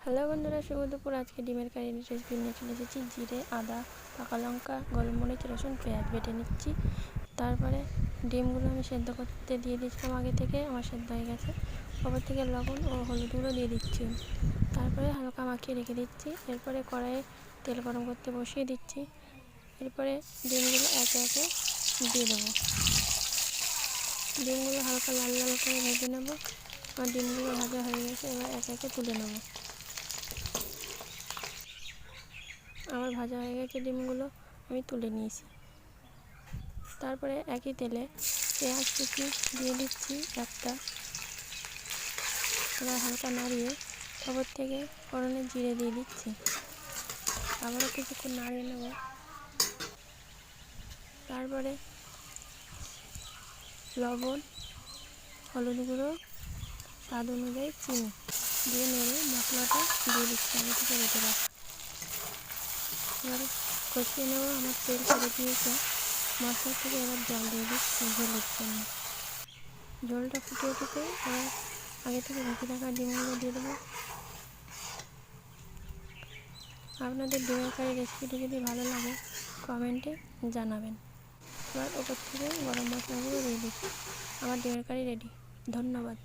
Hello বন্ধুরা, শুভ দুপুর। আজকে ডিমের কারি রেসিপি নিয়ে চলে এসেছি। জিরে, আদা, পাকা লঙ্কা, গোলমরিচ, রসুন, পেঁয়াজ বেটে নিচ্ছি। তারপরে ডিমগুলো আমি সেদ্ধ করতে দিয়ে দিয়েছিলাম আগে থেকে, আমার সেদ্ধ হয়ে গেছে। ওপর থেকে লবণ ও হলুদ গুঁড়ো দিয়ে দিচ্ছি। তারপরে হালকা মাখিয়ে রেখে দিচ্ছি। এরপরে কড়াইয়ে তেল গরম করতে বসিয়ে দিচ্ছি। এরপরে ডিমগুলো একে একে দিয়ে দেবো। ডিমগুলো হালকা লাল লাল করে ভেজে নেব। আমার ডিমগুলো ভাজা হয়ে গেছে, এবার একে একে তুলে নেব। আমার ভাজা হয়ে গেছে ডিমগুলো, আমি তুলে নিয়েছি। তারপরে একই তেলে পেঁয়াজ কুচি দিয়ে দিচ্ছি একটা। এবার হালকা নাড়িয়ে ওপর থেকে ফোড়নে জিরে দিয়ে দিচ্ছি। আবারও কিছুক্ষণ নাড়িয়ে নেব। তারপরে লবণ, হলুদ গুঁড়ো, স্বাদ অনুযায়ী চিনি দিয়ে নেড়ে মশলাটা দিয়ে দিচ্ছি আগে থেকে বেটে রাখা। এবার কষিয়ে নেব। আমার তেল ছেড়ে দিয়েছে মশলা থেকে। এবার জল দিয়ে দিচ্ছি ঝোলের জন্য। ঝোলটা ফুটে উঠেছে, এবার আগে থেকে ভেজে রাখা ডিমগুলো দিয়ে দেবো। আপনাদের ডিমের কারি রেসিপিটি যদি ভালো লাগে কমেন্টে জানাবেন। এবার ওপর থেকে গরম মশলাগুলো দিয়ে দিচ্ছি। আমার ডিমের কারি রেডি। ধন্যবাদ।